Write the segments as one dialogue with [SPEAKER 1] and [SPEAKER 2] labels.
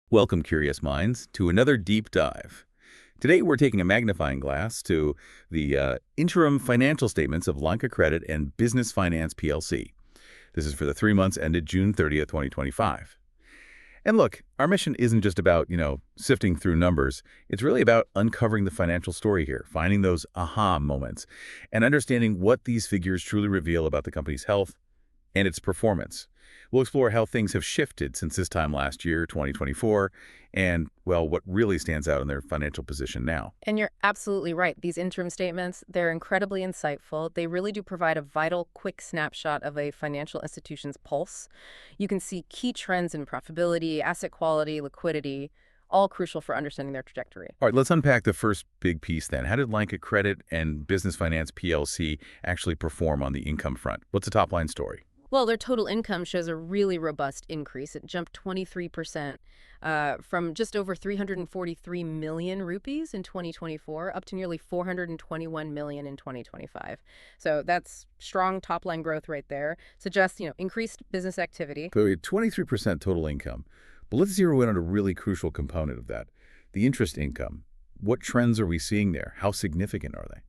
[SPEAKER 1] Welcome, curious minds, to another deep dive. Today, we're taking a magnifying glass to the Interim Financial Statements of Lanka Credit and Business Finance PLC. This is for the 3 months ended June 30th, 2025. And look, our mission isn't just about, sifting through numbers. It's really about uncovering the financial story here, finding those aha moments, and understanding what these figures truly reveal about the company's health and its performance. We'll explore how things have shifted since this time last year, 2024, and, well, what really stands out in their financial position now.
[SPEAKER 2] And you're absolutely right. These interim statements, they're incredibly insightful. They really do provide a vital, quick snapshot of a financial institution's pulse. You can see key trends in profitability, asset quality, liquidity, all crucial for understanding their trajectory.
[SPEAKER 1] All right, let's unpack the first big piece then. How did Lanka Credit and Business Finance PLC actually perform on the income front? What's the top-line story?
[SPEAKER 2] Well, their total income shows a really robust increase. It jumped 23% from just over 343 million rupees in 2024 up to nearly 421 million in 2025. So that's strong top-line growth right there. Suggests, increased business activity.
[SPEAKER 1] So we had 23% total income. But let's zero in on a really crucial component of that, the interest income. What trends are we seeing there? How significant are they?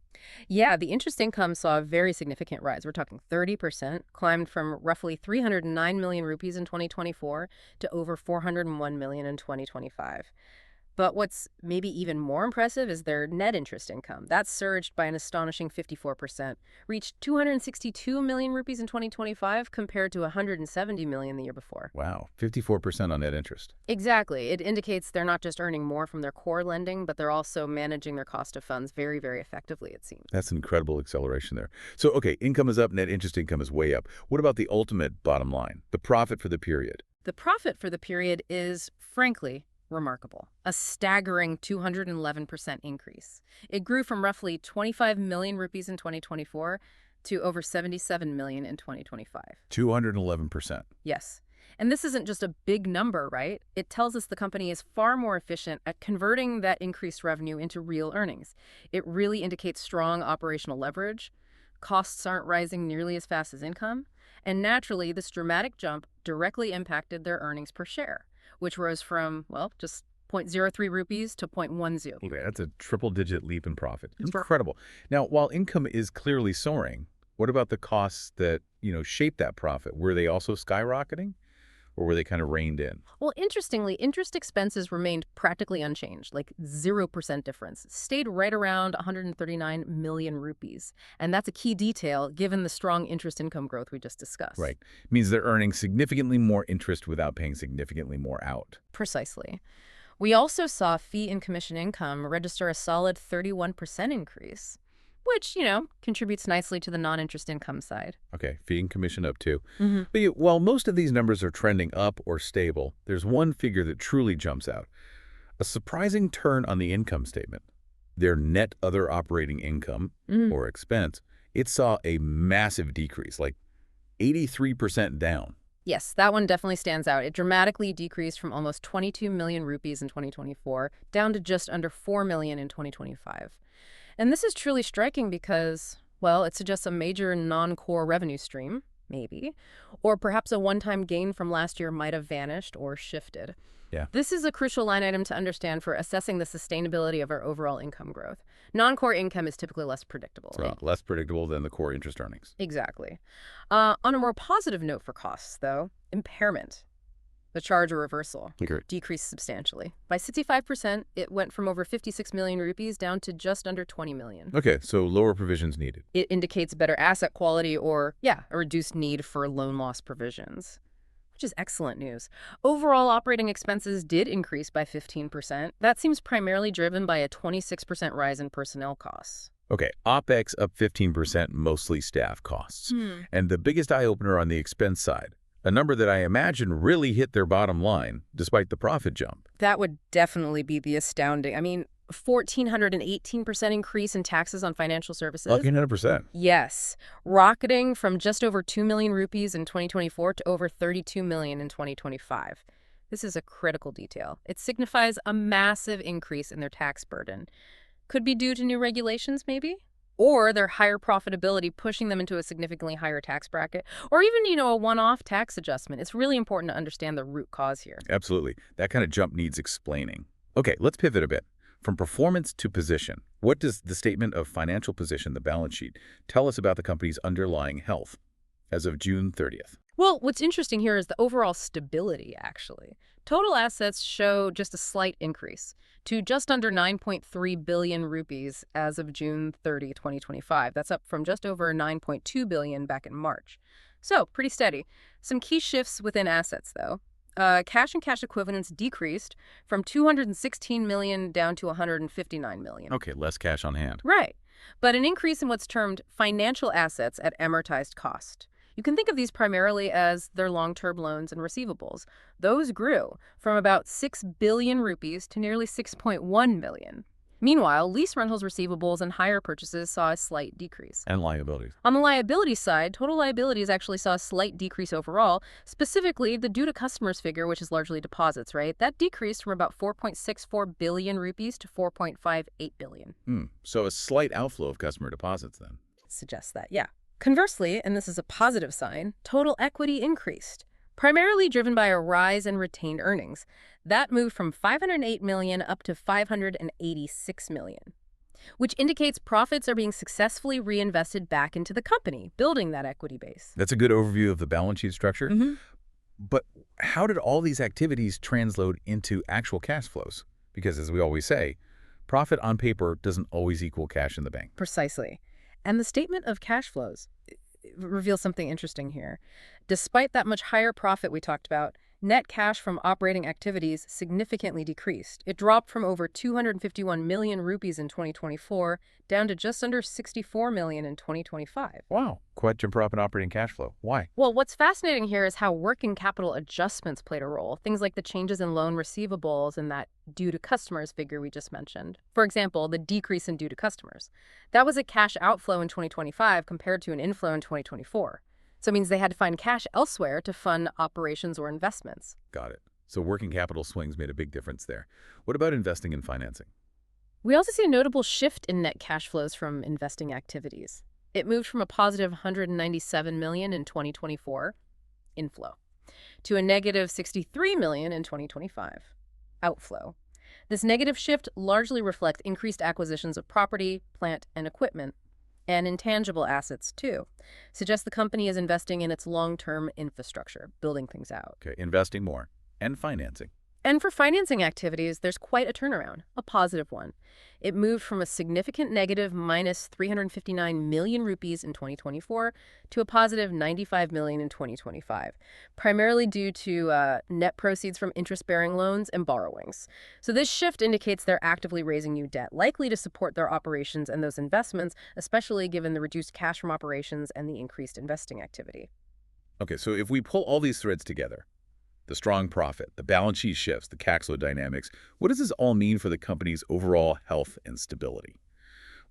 [SPEAKER 2] Yeah, the interest income saw a very significant rise. We're talking 30%, climbed from roughly 309 million rupees in 2024 to over 401 million in 2025. But what's maybe even more impressive is their net interest income. That surged by an astonishing 54%, reached 262 million rupees in 2025 compared to 170 million the year before.
[SPEAKER 1] Wow, 54% on net interest.
[SPEAKER 2] Exactly. It indicates they're not just earning more from their core lending, but they're also managing their cost of funds very, very effectively, it seems.
[SPEAKER 1] That's an incredible acceleration there. So, okay, income is up, net interest income is way up. What about the ultimate bottom line, the profit for the period?
[SPEAKER 2] The profit for the period is, frankly, remarkable. A staggering 211% increase. It grew from roughly 25 million rupees in 2024 to over 77 million in 2025.
[SPEAKER 1] 211%.
[SPEAKER 2] Yes. And this isn't just a big number, right? It tells us the company is far more efficient at converting that increased revenue into real earnings. It really indicates strong operational leverage. Costs aren't rising nearly as fast as income. And naturally, this dramatic jump directly impacted their earnings per share, which rose from, well, just 0.03 rupees to 0.10.
[SPEAKER 1] Okay, that's a triple-digit leap in profit. Incredible. Now, while income is clearly soaring, what about the costs that, shape that profit? Were they also skyrocketing? Or were they kind of reined in?
[SPEAKER 2] Well, interestingly, interest expenses remained practically unchanged, like 0% difference. Stayed right around 139 million rupees. And that's a key detail given the strong interest income growth we just discussed.
[SPEAKER 1] Right. It means they're earning significantly more interest without paying significantly more out.
[SPEAKER 2] Precisely. We also saw fee and commission income register a solid 31% increase, which, contributes nicely to the non-interest income side.
[SPEAKER 1] Okay, fee and commission up too. But while most of these numbers are trending up or stable, there's one figure that truly jumps out. A surprising turn on the income statement. Their net other operating income, or expense, it saw a massive decrease, like 83% down.
[SPEAKER 2] Yes, that one definitely stands out. It dramatically decreased from almost 22 million rupees in 2024 down to just under 4 million in 2025. And this is truly striking because, well, it suggests a major non-core revenue stream, maybe, or perhaps a one-time gain from last year might have vanished or shifted.
[SPEAKER 1] Yeah.
[SPEAKER 2] This is a crucial line item to understand for assessing the sustainability of our overall income growth. Non-core income is typically less predictable.
[SPEAKER 1] So less predictable than the core interest earnings.
[SPEAKER 2] Exactly. On a more positive note for costs, though, impairment. The charge or reversal decreased substantially. By 65%, it went from over 56 million rupees down to just under 20 million.
[SPEAKER 1] Okay, so lower provisions needed.
[SPEAKER 2] It indicates better asset quality or, a reduced need for loan loss provisions, which is excellent news. Overall operating expenses did increase by 15%. That seems primarily driven by a 26% rise in personnel costs.
[SPEAKER 1] Okay, OPEX up 15%, mostly staff costs. And the biggest eye-opener on the expense side, a number that I imagine really hit their bottom line, despite the profit jump.
[SPEAKER 2] That would definitely be the astounding. 1,418% increase in taxes on financial services.
[SPEAKER 1] Lucky 100%.
[SPEAKER 2] Yes. Rocketing from just over 2 million rupees in 2024 to over 32 million in 2025. This is a critical detail. It signifies a massive increase in their tax burden. Could be due to new regulations, maybe? or their higher profitability pushing them into a significantly higher tax bracket, or even, a one-off tax adjustment. It's really important to understand the root cause here.
[SPEAKER 1] Absolutely. That kind of jump needs explaining. Okay, let's pivot a bit. From performance to position, what does the statement of financial position, the balance sheet, tell us about the company's underlying health as of June 30th?
[SPEAKER 2] Well, what's interesting here is the overall stability, actually. Total assets show just a slight increase to just under 9.3 billion rupees as of June 30, 2025. That's up from just over 9.2 billion back in March. So, pretty steady. Some key shifts within assets, though. Cash and cash equivalents decreased from 216 million down to 159 million.
[SPEAKER 1] Okay, less cash on hand.
[SPEAKER 2] Right. But an increase in what's termed financial assets at amortized cost. You can think of these primarily as their long-term loans and receivables. Those grew from about 6 billion rupees to nearly 6.1 billion. Meanwhile, lease rentals receivables and hire purchases saw a slight decrease.
[SPEAKER 1] And liabilities.
[SPEAKER 2] On the liability side, total liabilities actually saw a slight decrease overall, specifically the due to customers figure, which is largely deposits, right? That decreased from about 4.64 billion rupees to 4.58 billion.
[SPEAKER 1] So a slight outflow of customer deposits then.
[SPEAKER 2] Suggests that, yeah. Conversely, and this is a positive sign, total equity increased, primarily driven by a rise in retained earnings. That moved from 508 million up to 586 million, which indicates profits are being successfully reinvested back into the company, building that equity base.
[SPEAKER 1] That's a good overview of the balance sheet structure.
[SPEAKER 2] Mm-hmm.
[SPEAKER 1] But how did all these activities translate into actual cash flows? Because as we always say, profit on paper doesn't always equal cash in the bank.
[SPEAKER 2] Precisely. And the statement of cash flows reveals something interesting here. Despite that much higher profit we talked about, net cash from operating activities significantly decreased. It dropped from over 251 million rupees in 2024 down to just under 64 million in 2025.
[SPEAKER 1] Wow, quite a jump up in operating cash flow. Why?
[SPEAKER 2] Well, what's fascinating here is how working capital adjustments played a role. Things like the changes in loan receivables and that due to customers figure we just mentioned. For example, the decrease in due to customers. That was a cash outflow in 2025 compared to an inflow in 2024. So it means they had to find cash elsewhere to fund operations or investments.
[SPEAKER 1] Got it. So working capital swings made a big difference there. What about investing and financing?
[SPEAKER 2] We also see a notable shift in net cash flows from investing activities. It moved from a positive 197 million in 2024, inflow, to a negative 63 million in 2025, outflow. This negative shift largely reflects increased acquisitions of property, plant, and equipment, and intangible assets, too. Suggests the company is investing in its long-term infrastructure, building things out.
[SPEAKER 1] Okay, investing more and financing.
[SPEAKER 2] And for financing activities, there's quite a turnaround, a positive one. It moved from a significant negative minus 359 million rupees in 2024 to a positive 95 million in 2025, primarily due to net proceeds from interest-bearing loans and borrowings. So this shift indicates they're actively raising new debt, likely to support their operations and those investments, especially given the reduced cash from operations and the increased investing activity.
[SPEAKER 1] Okay, so if we pull all these threads together, the strong profit, the balance sheet shifts, the cash flow dynamics, what does this all mean for the company's overall health and stability?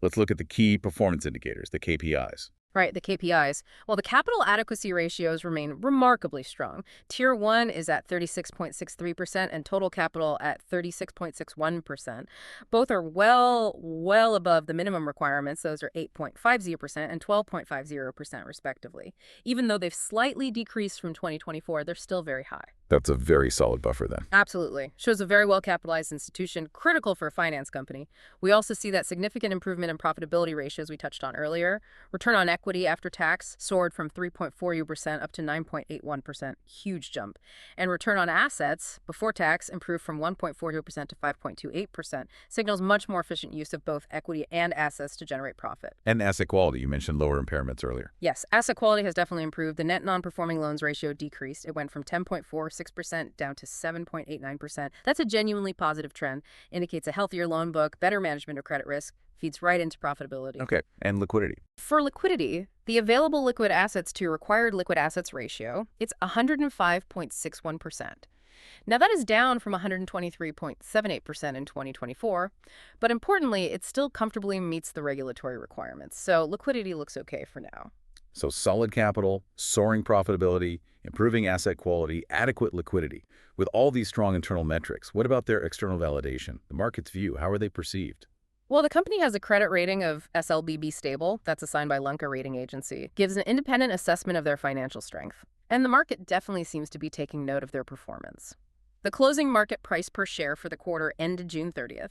[SPEAKER 1] Let's look at the key performance indicators, the KPIs.
[SPEAKER 2] Right, the KPIs. Well, the capital adequacy ratios remain remarkably strong. Tier 1 is at 36.63% and total capital at 36.61%. Both are well above the minimum requirements. Those are 8.50% and 12.50% respectively. Even though they've slightly decreased from 2024, they're still very high.
[SPEAKER 1] That's a very solid buffer then.
[SPEAKER 2] Absolutely. Shows a very well-capitalized institution, critical for a finance company. We also see that significant improvement in profitability ratios we touched on earlier. Return on equity after tax soared from 3.40% up to 9.81%. Huge jump. And return on assets before tax improved from 1.42% to 5.28%. Signals much more efficient use of both equity and assets to generate profit.
[SPEAKER 1] And asset quality. You mentioned lower impairments earlier.
[SPEAKER 2] Yes, asset quality has definitely improved. The net non-performing loans ratio decreased. It went from 10.46% down to 7.89%. That's a genuinely positive trend. Indicates a healthier loan book, better management of credit risk, feeds right into profitability.
[SPEAKER 1] Okay, and liquidity.
[SPEAKER 2] For liquidity, the available liquid assets to required liquid assets ratio, it's 105.61%. Now that is down from 123.78% in 2024, but importantly, it still comfortably meets the regulatory requirements. So liquidity looks okay for now.
[SPEAKER 1] So solid capital, soaring profitability, improving asset quality, adequate liquidity. With all these strong internal metrics, what about their external validation? The market's view, how are they perceived?
[SPEAKER 2] Well, the company has a credit rating of SLBB stable, that's assigned by Lanka rating agency, gives an independent assessment of their financial strength. And the market definitely seems to be taking note of their performance. The closing market price per share for the quarter ended June 30th.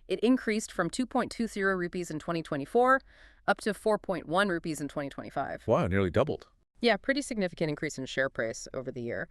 [SPEAKER 2] It increased from 2.20 rupees in 2024 up to 4.1 rupees in 2025.
[SPEAKER 1] Wow, nearly doubled.
[SPEAKER 2] Yeah, pretty significant increase in share price over the year.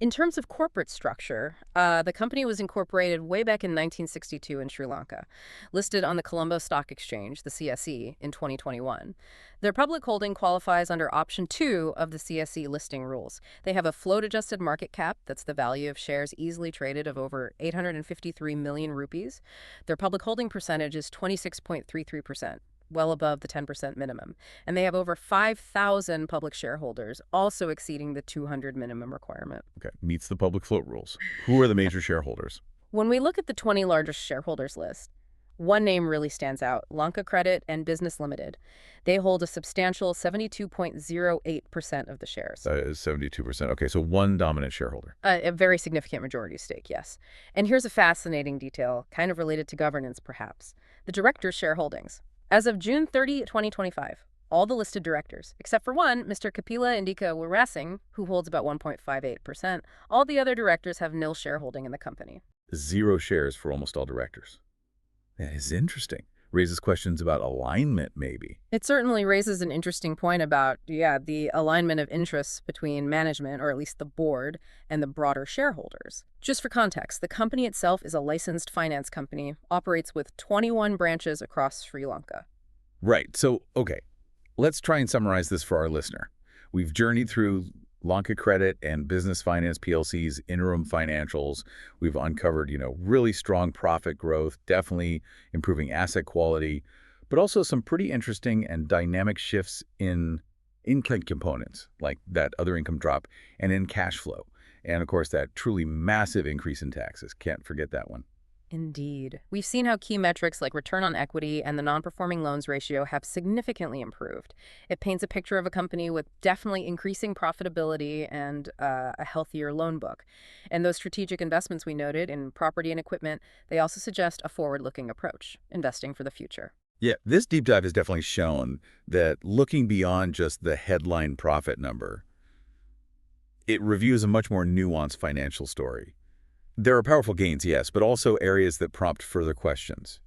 [SPEAKER 2] In terms of corporate structure, the company was incorporated way back in 1962 in Sri Lanka, listed on the Colombo Stock Exchange, the CSE, in 2021. Their public holding qualifies under Option 2 of the CSE listing rules. They have a float-adjusted market cap, that's the value of shares easily traded, of over 853 million rupees. Their public holding percentage is 26.33%. Well above the 10% minimum. And they have over 5,000 public shareholders, also exceeding the 200 minimum requirement.
[SPEAKER 1] Okay, meets the public float rules. Who are the major shareholders?
[SPEAKER 2] When we look at the 20 largest shareholders list, one name really stands out, Lanka Credit and Business Limited. They hold a substantial 72.08% of the shares.
[SPEAKER 1] That is 72%. Okay, so one dominant shareholder.
[SPEAKER 2] A very significant majority stake, yes. And here's a fascinating detail, kind of related to governance, perhaps. The directors' shareholdings. As of June 30, 2025, all the listed directors, except for one, Mr. Kapila Indika Wirasing, who holds about 1.58%, all the other directors have nil shareholding in the company.
[SPEAKER 1] 0 shares for almost all directors. That is interesting. Raises questions about alignment, maybe.
[SPEAKER 2] It certainly raises an interesting point about, the alignment of interests between management, or at least the board, and the broader shareholders. Just for context, the company itself is a licensed finance company, operates with 21 branches across Sri Lanka.
[SPEAKER 1] Right. So, okay, let's try and summarize this for our listener. We've journeyed through Lanka Credit and Business Finance PLC's interim financials. We've uncovered, really strong profit growth, definitely improving asset quality, but also some pretty interesting and dynamic shifts in income components, like that other income drop, and in cash flow. And of course, that truly massive increase in taxes. Can't forget that one.
[SPEAKER 2] Indeed. We've seen how key metrics like return on equity and the non-performing loans ratio have significantly improved. It paints a picture of a company with definitely increasing profitability and a healthier loan book. And those strategic investments we noted in property and equipment, they also suggest a forward-looking approach, investing for the future.
[SPEAKER 1] Yeah, this deep dive has definitely shown that looking beyond just the headline profit number, it reviews a much more nuanced financial story. There are powerful gains, yes, but also areas that prompt further questions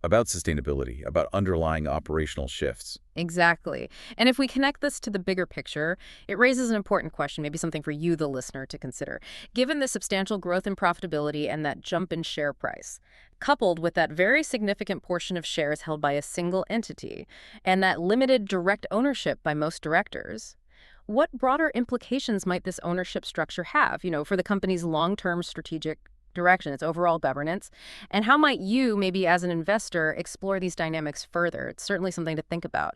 [SPEAKER 1] about sustainability, about underlying operational shifts.
[SPEAKER 2] Exactly. And if we connect this to the bigger picture, it raises an important question, maybe something for you, the listener, to consider. Given the substantial growth in profitability and that jump in share price, coupled with that very significant portion of shares held by a single entity, and that limited direct ownership by most directors, what broader implications might this ownership structure have, for the company's long-term strategic direction, its overall governance? And how might you, maybe as an investor, explore these dynamics further? It's certainly something to think about.